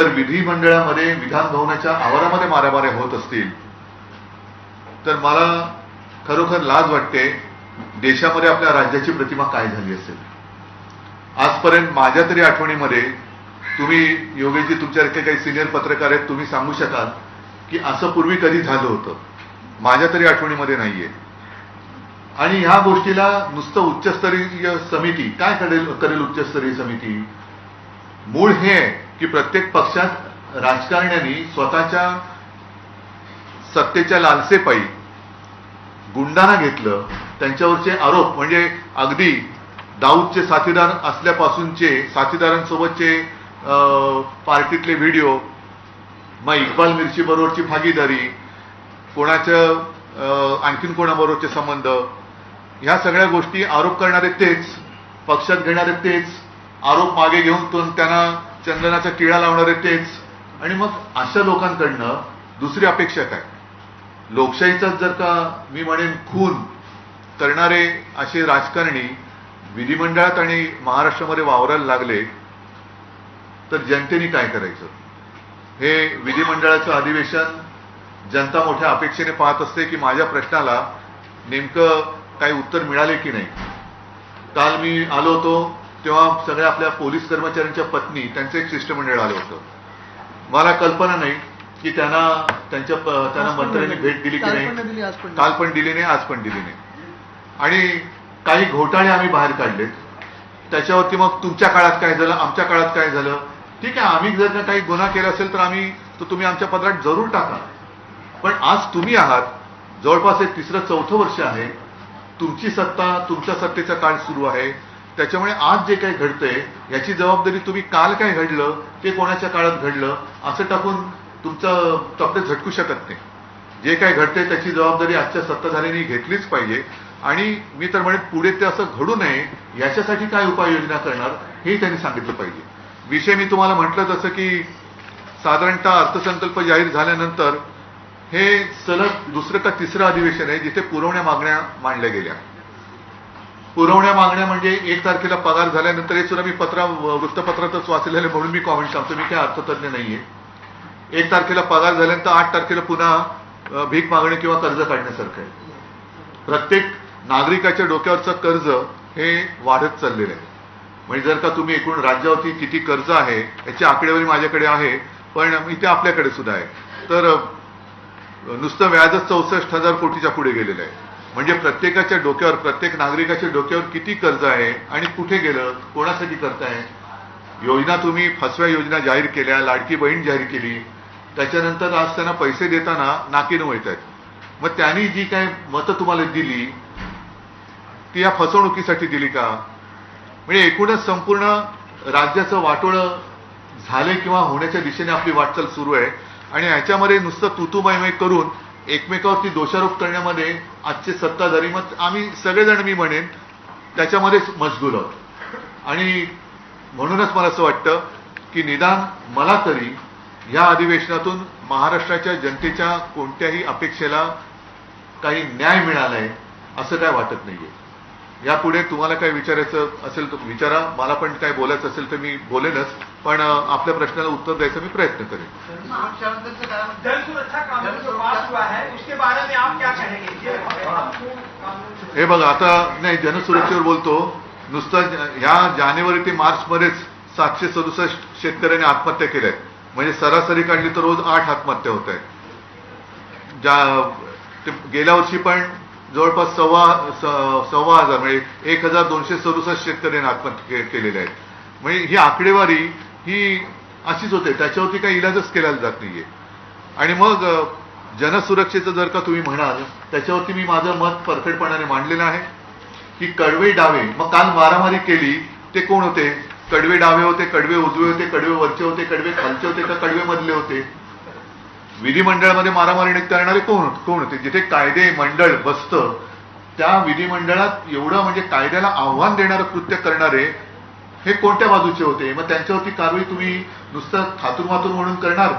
जर विधिमंडळामध्ये विधान भवनाच्या आवारामध्ये मारामाऱ्या होत असतील तर मला खरोखर लाज वाटते. देशामध्ये आपल्या राज्याची प्रतिमा काय झाली असेल. आजपर्यंत माझ्या तरी आठवणीमध्ये, तुम्ही योगेशजी तुमच्यासारखे काही सिनियर पत्रकार आहेत, तुम्ही सांगू शकाल की असं पूर्वी कधी झालं होतं. माझ्या तरी आठवणीमध्ये नाहीये. आणि ह्या गोष्टीला नुसतं उच्चस्तरीय समिती काय करेल उच्चस्तरीय समिती? मूळ हे आहे की प्रत्येक पक्षात राजकारण्यांनी स्वतःच्या सत्तेच्या लालसेपायी गुंडांना घेतलं. त्यांच्यावरचे आरोप म्हणजे अगदी दाऊदचे साथीदार असल्यापासूनचे साथीदारांसोबतचे पार्टीतले व्हिडिओ, मग इक्बाल मिर्ची बरोबरची भागीदारी, कोणाचं आणखीन कोणाबरोबरचे संबंध, ह्या सगळ्या गोष्टी आरोप करणारे तेच, पक्षात घेणारे तेच, आरोप मागे घेऊन त्यांना चंदनाचा टिळा लावणारे तेच. आणि मग अशा लोकांकडनं दुसरी अपेक्षा काय? लोकशाहीचाच जर का मी म्हणेन खून करणारे असे राजकारणी विधिमंडळात आणि महाराष्ट्रामध्ये वावरायला लागले तर जनतेने काय करायचं? हे विधिमंडळाचं अधिवेशन जनता मोठ्या अपेक्षेने पाहत असते की माझ्या प्रश्नाला नेमकं काही उत्तर मिळाले की नाही. काल मी आलो होतो तेव्हा सगळ्या आपल्या पोलीस कर्मचाऱ्यांच्या पत्नी, त्यांचं एक शिष्टमंडळ आलं होतं. मला कल्पना नाही की त्यांना मंत्र्यांनी भेट दिली की नाही. काल पण दिली नाही, आज पण दिली नाही. आणि काही घोटाळे आम्ही बाहेर काढलेत. त्याच्यावरती मग तुमच्या काळात काय झालं, आमच्या काळात काय झालं. ठीक आहे, आम्ही जर का काही गुन्हा केला असेल तर तुम्ही आमच्या पत्रात जरूर टाका. पण आज तुम्ही आहात, जवळपास एक तिसरं चौथं वर्ष आहे, तुमची सत्ता, तुमच्या सत्तेचा काळ सुरू आहे. त्याच्यामुळे आज जे काही घडतंय याची जबाबदारी तुम्ही काल काय घडलं ते कोणाच्या काळात घडलं असं टाकून तुमचं तब्येत झटकू शकत नाही. जे काही घडतंय त्याची जबाबदारी आजच्या सत्ताधाऱ्यांनी घेतलीच पाहिजे. आणि मी तर म्हणेन पुढे ते असं घडू नये याच्यासाठी काय उपाययोजना करणार हे त्यांनी सांगितलं पाहिजे. विषय मी तुम्हाला म्हटलं तसं की साधारणतः अर्थसंकल्प जाहीर झाल्यानंतर हे सलग दुसरं का तिसरं अधिवेशन आहे जिथे पुरवण्या मागण्या मांडल्या गेल्या. पुरवण्या मागण्या म्हणजे 1 तारखेला पगार झाल्यानंतर, हे सुद्धा मी वृत्तपत्रातच वाचलेलं म्हणून मी कॉमेंट सांगतो, मी काय अर्थतज्ञ नाहीये. 1 तारखेला पगार झाल्यानंतर 8 तारखेला पुन्हा भीक मागणे किंवा कर्ज काढण्यासारखं आहे. प्रत्येक नागरिकाच्या डोक्यावरचं कर्ज हे वाढत चाललेलं आहे. म्हणजे जर का तुम्ही एकूण राज्यावरती किती कर्ज आहे याची आकडेवारी माझ्याकडे आहे, पण इथे आपल्याकडे सुद्धा आहे. तर नुसतं व्याजच 64,000 कोटीच्या पुढे गेलेलं आहे. म्हणजे प्रत्येकाच्या डोक्यावर, प्रत्येक नागरिकाच्या डोक्यावर किती कर्ज आहे आणि कुठे गेलं, कोणासाठी करताय. योजना तुम्ही फसव्या योजना जाहीर केल्या, लाडकी बहीण जाहीर केली, त्याच्यानंतर आज त्यांना पैसे देताना नाकीनं वळतायत. मग त्यांनी जी काय मतं तुम्हाला दिली ती या फसवणुकीसाठी दिली का? म्हणजे एकूणच संपूर्ण राज्याचं वाटोळं झाले किंवा होण्याच्या दिशेने आपली वाटचाल सुरू आहे. आणि याच्यामध्ये नुसतं तुतुमयमय करून एकमेकावरती दोषारोप करण्यामध्ये आजचे सत्ताधारी, मग आम्ही सगळेजण मी म्हणेन त्याच्यामध्येच मशगूल आहोत. आणि म्हणूनच मला असं वाटतं की निदान मला तरी या अधिवेशनातून महाराष्ट्राच्या जनतेच्या कोणत्याही अपेक्षेला काही न्याय मिळालाय असं काय वाटत नाहीये. यापुढे तुम्हाला काय विचारायचं असेल तर विचारा, मला पण काय बोलायचं असेल तर मी बोलेनच, पण आपल्या प्रश्नाला उत्तर द्यायचा मी प्रयत्न करेन. हे बघा, आता नाही जनसुरक्षेवर बोलतो. नुसतं ह्या जानेवारी ते मार्च मध्येच 767 शेतकऱ्यांनी आत्महत्या केल्या आहेत. म्हणजे सरासरी काढली तर रोज 8 आत्महत्या होत आहेत. गेल्या वर्षी पण जवळपास 1,000 म्हणजे 1,267 शेतकऱ्यांनी आत्महत्या केलेल्या आहेत. म्हणजे ही आकडेवारी ही अशीच होते, त्याच्यावरती काही इलाजच केला जात नाहीये. आणि मग जनसुरक्षेचं जर का तुम्ही म्हणाल त्याच्यावरती मी माझं मत परखडपणाने मांडलेलं आहे की कडवे डावे, मग काल मारामारी केली ते कोण होते? कडवे डावे होते, कडवे उजवे होते, कडवे वरचे होते, कडवे खालचे होते का कडवे मधले होते? विधिमंडळामध्ये मारामारी करणारे कोण होते? जिथे कायदे मंडळ बसतं त्या विधिमंडळात एवढं म्हणजे कायद्याला आव्हान देणारं कृत्य करणारे हे कोणत्या बाजूचे होते? मग त्यांच्यावरती कारवाई तुम्ही नुसतं थातूरमातूर म्हणून करणार?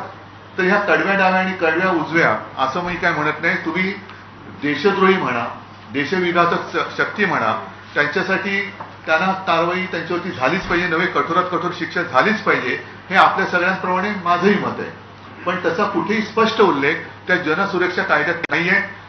तर ह्या कडव्या डाव्या आणि कडव्या उजव्या असं मी काय म्हणत नाही. तुम्ही देशद्रोही म्हणा, देशविघातक शक्ती म्हणा, त्यांच्यासाठी त्यांना कारवाई त्यांच्यावरती झालीच पाहिजे, नवे कठोरात कठोर शिक्षा झालीच पाहिजे, हे आपल्या सगळ्यांप्रमाणे माझंही मत आहे. पण त्याचा कुठेही स्पष्ट उल्लेख त्या जनसुरक्षा कायद्यात नाहीये.